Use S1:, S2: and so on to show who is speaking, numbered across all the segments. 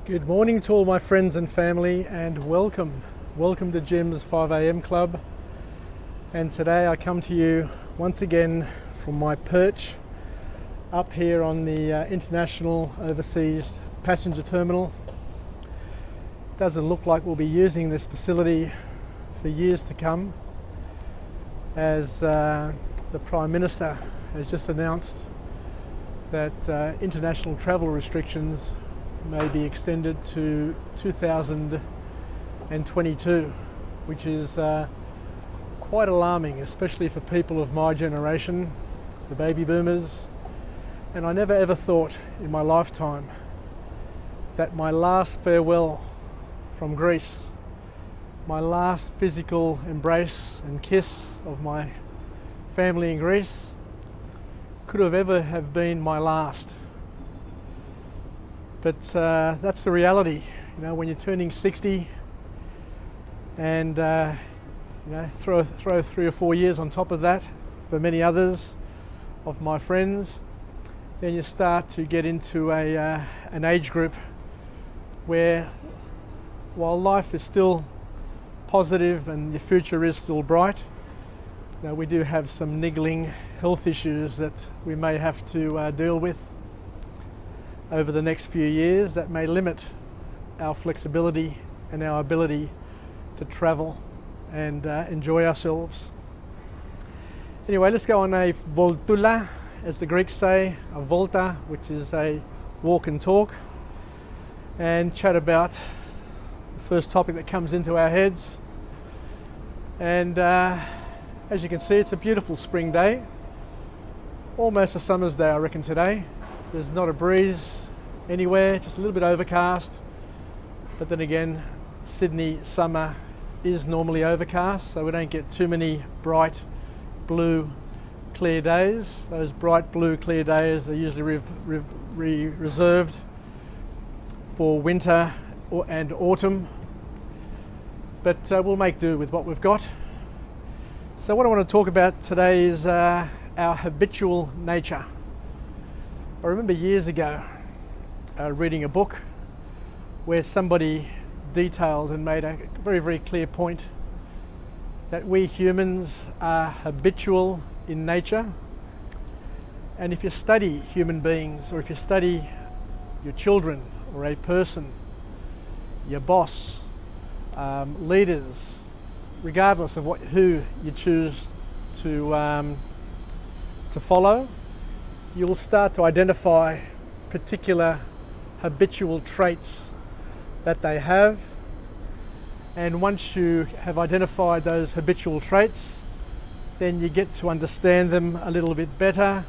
S1: Good morning to all my friends and family, and welcome to Jim's 5 a.m. Club. And today I come to you once again from my perch up here on the International Overseas Passenger Terminal. Doesn't look like we'll be using this facility for years to come, as the Prime Minister has just announced that international travel restrictions may be extended to 2022, which is quite alarming, especially for people of my generation, the baby boomers. And I never ever thought in my lifetime that my last farewell from Greece, my last physical embrace and kiss of my family in Greece, could have ever have been my last. But that's the reality, when you're turning 60 and throw 3 or 4 years on top of that for many others of my friends, then you start to get into an age group where, while life is still positive and your future is still bright, we do have some niggling health issues that we may have to deal with over the next few years that may limit our flexibility and our ability to travel and enjoy ourselves. Anyway, let's go on a voltula, as the Greeks say, a volta, which is a walk and talk, and chat about the first topic that comes into our heads. And as you can see, it's a beautiful spring day, almost a summer's day, I reckon, today. There's not a breeze anywhere, just a little bit overcast. But then again, Sydney summer is normally overcast, so we don't get too many bright blue clear days. Those bright blue clear days are usually reserved for winter and autumn. But we'll make do with what we've got. So what I want to talk about today is our habitual nature. I remember years ago reading a book where somebody detailed and made a very, very clear point that we humans are habitual in nature. And if you study human beings, or if you study your children or a person, your boss, leaders, regardless of who you choose to follow, you'll start to identify particular habitual traits that they have. And once you have identified those habitual traits, then you get to understand them a little bit better.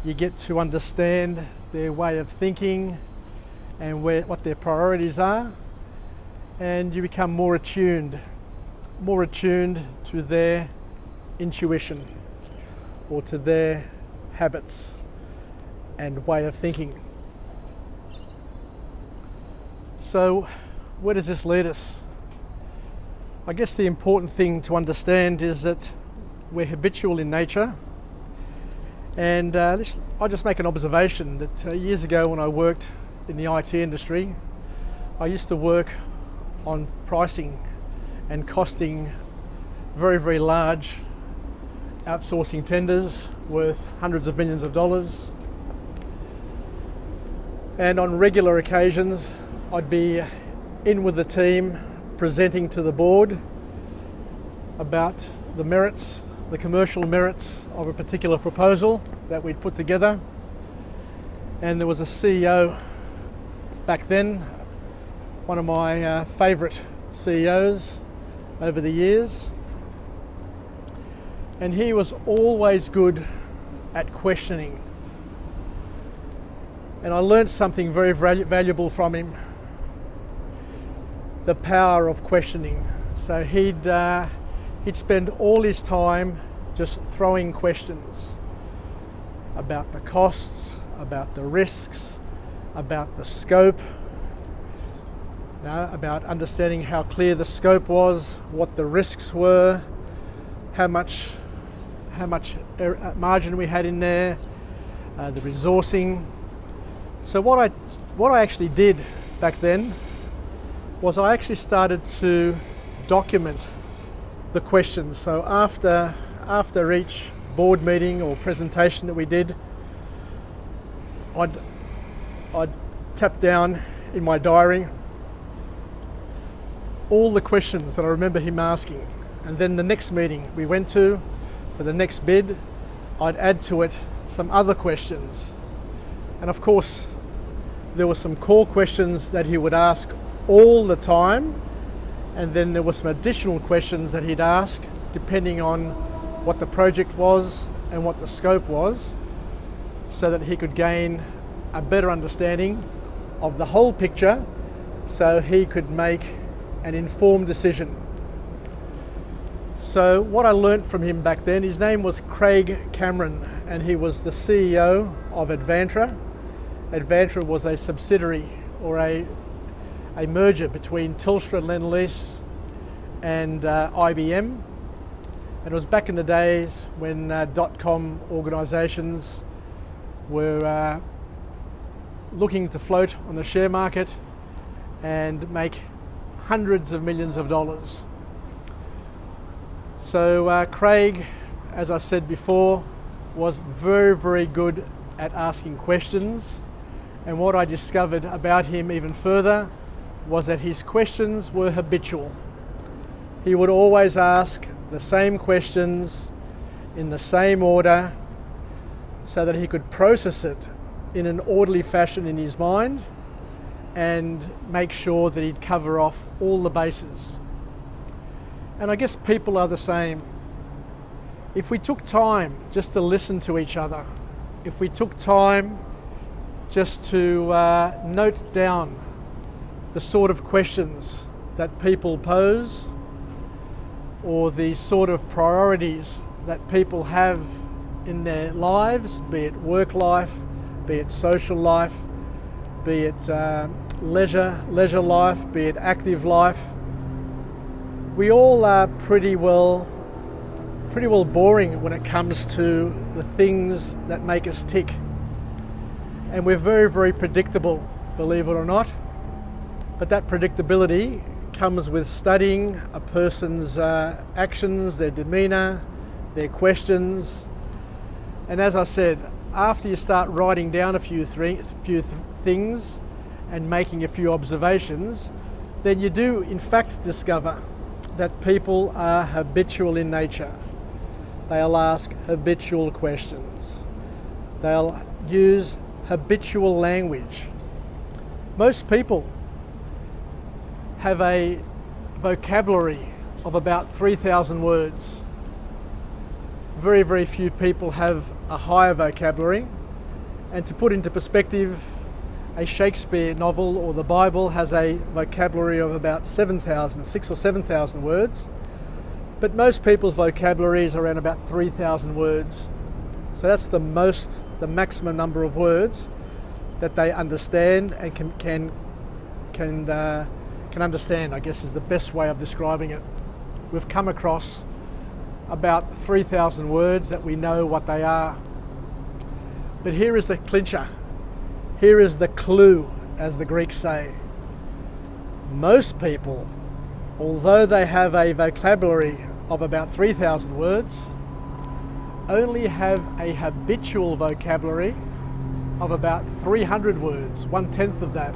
S1: You get to understand their way of thinking and what their priorities are, and you become more attuned to their intuition or to their habits and way of thinking. So where does this lead us? I guess the important thing to understand is that we're habitual in nature. And I'll just make an observation that years ago, when I worked in the IT industry, I used to work on pricing and costing very, very large outsourcing tenders worth hundreds of millions of dollars. And on regular occasions, I'd be in with the team presenting to the board about the merits, the commercial merits of a particular proposal that we'd put together. And there was a CEO back then, one of my favourite CEOs over the years, and he was always good at questioning. And I learned something very valuable from him: the power of questioning. So he'd spend all his time just throwing questions about the costs, about the risks, about the scope, about understanding how clear the scope was, what the risks were, how much margin we had in there, the resourcing. So what I actually did back then was I actually started to document the questions. So after each board meeting or presentation that we did, I'd tap down in my diary all the questions that I remember him asking, and then the next meeting we went to for the next bid, I'd add to it some other questions. And of course there were some core questions that he would ask all the time, and then there were some additional questions that he'd ask depending on what the project was and what the scope was, so that he could gain a better understanding of the whole picture, so he could make an informed decision. So what I learnt from him back then, his name was Craig Cameron, and he was the CEO of Advantra. Advantra was a subsidiary or a merger between Telstra and Lend-Lease and IBM. And it was back in the days when .com organisations were looking to float on the share market and make hundreds of millions of dollars. So Craig, as I said before, was very, very good at asking questions. And what I discovered about him even further was that his questions were habitual. He would always ask the same questions in the same order so that he could process it in an orderly fashion in his mind and make sure that he'd cover off all the bases. And I guess people are the same. If we took time just to listen to each other, if we took time just to note down the sort of questions that people pose, or the sort of priorities that people have in their lives, be it work life, be it social life, be it leisure life, be it active life, we all are pretty well boring when it comes to the things that make us tick. And we're very, very predictable, believe it or not. But that predictability comes with studying a person's actions, their demeanour, their questions. And as I said, after you start writing down a few things and making a few observations, then you do in fact discover that people are habitual in nature. They'll ask habitual questions. They'll use habitual language. Most people have a vocabulary of about 3,000 words. Very, very few people have a higher vocabulary. And to put into perspective, a Shakespeare novel or the Bible has a vocabulary of about 6,000 or 7,000 words. But most people's vocabulary is around about 3,000 words. So that's the maximum number of words that they understand and can understand, I guess, is the best way of describing it. We've come across about 3,000 words that we know what they are. But here is the clincher. Here is the clue, as the Greeks say. Most people, although they have a vocabulary of about 3,000 words, only have a habitual vocabulary of about 300 words, 1/10 of that.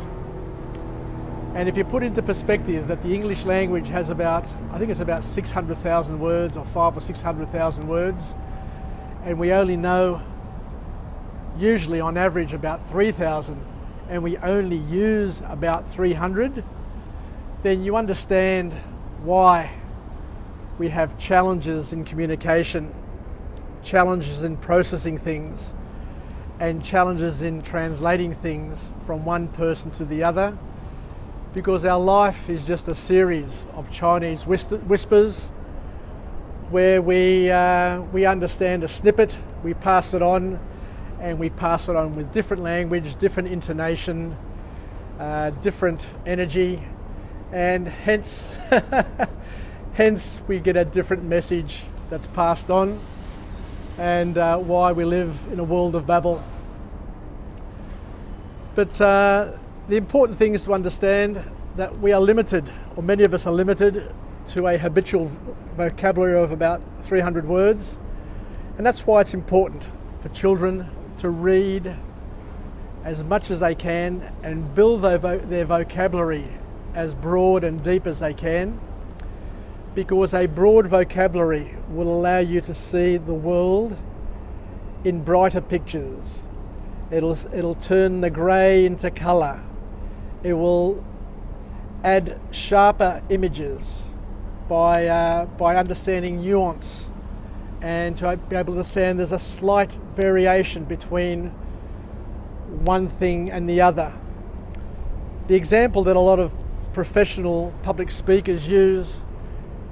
S1: And if you put into perspective that the English language has about 600,000 words, or 500,000 or 600,000 words, and we only know usually on average about 3,000, and we only use about 300, then you understand why we have challenges in communication, challenges in processing things, and challenges in translating things from one person to the other, because our life is just a series of Chinese whispers where we understand a snippet, we pass it on, and we pass it on with different language, different intonation, different energy, and hence we get a different message that's passed on, and why we live in a world of babble. But the important thing is to understand that we are limited, or many of us are limited, to a habitual vocabulary of about 300 words. And that's why it's important for children to read as much as they can and build their vocabulary as broad and deep as they can, because a broad vocabulary will allow you to see the world in brighter pictures. It'll turn the grey into colour. It will add sharper images by understanding nuance, and to be able to understand there's a slight variation between one thing and the other. The example that a lot of professional public speakers use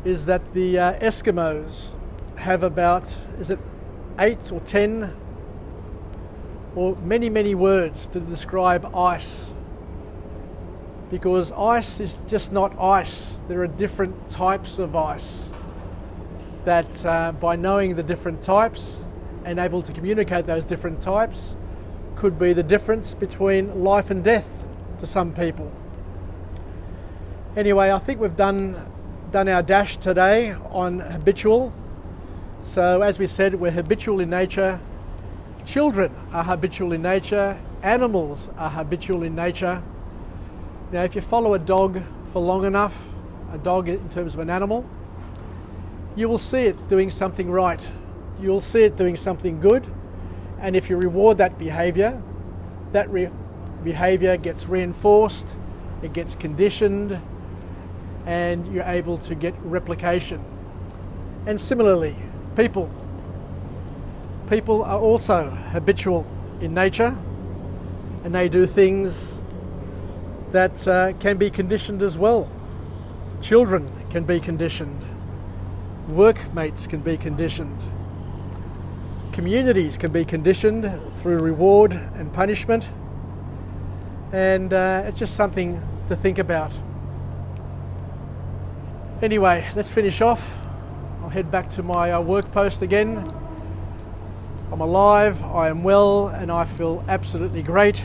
S1: is that the Eskimos have about, 8 or 10 or many words to describe ice, because ice is just not ice. There are different types of ice that by knowing the different types and able to communicate those different types could be the difference between life and death to some people. Anyway, I think we've done our dash today on habitual. So as we said, we're habitual in nature. Children are habitual in nature. Animals are habitual in nature. Now, if you follow a dog for long enough, a dog in terms of an animal, you will see it doing something right. You'll see it doing something good. And if you reward that behaviour, that behaviour gets reinforced, it gets conditioned, and you're able to get replication. And similarly, people are also habitual in nature, and they do things that can be conditioned as well. Children can be conditioned. Workmates can be conditioned. Communities can be conditioned through reward and punishment. And it's just something to think about. Anyway, let's finish off. I'll head back to my work post again. I'm alive, I am well, and I feel absolutely great.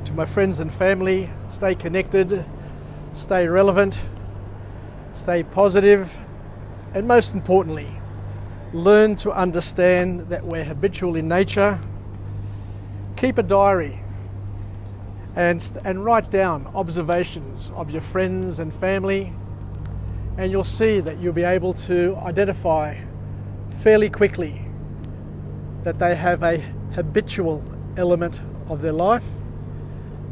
S1: To my friends and family, stay connected, stay relevant, stay positive, and most importantly, learn to understand that we're habitual in nature. Keep a diary and write down observations of your friends and family, and you'll see that you'll be able to identify fairly quickly that they have a habitual element of their life.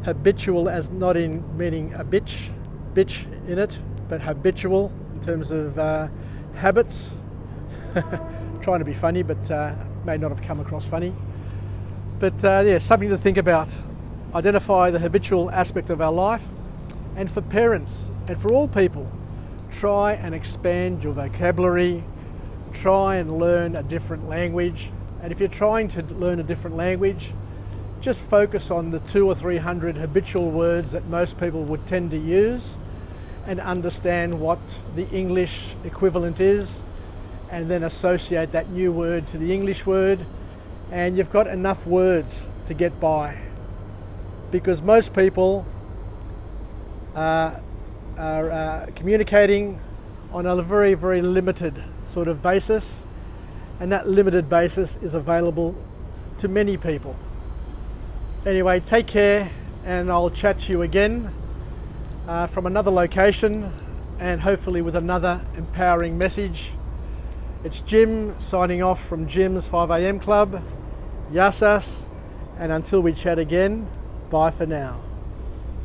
S1: Habitual as not in meaning a bitch in it, but habitual in terms of habits. Trying to be funny, but may not have come across funny. But something to think about. Identify the habitual aspect of our life. And for parents and for all people, try and expand your vocabulary. Try and learn a different language. And if you're trying to learn a different language, just focus on the 200 or 300 habitual words that most people would tend to use, and understand what the English equivalent is, and then associate that new word to the English word, and you've got enough words to get by. Because most people are communicating on a very, very limited sort of basis, and that limited basis is available to many people. Anyway, take care, and I'll chat to you again from another location, and hopefully with another empowering message. It's Jim signing off from Jim's 5am Club. Yasas, and until we chat again, bye for now.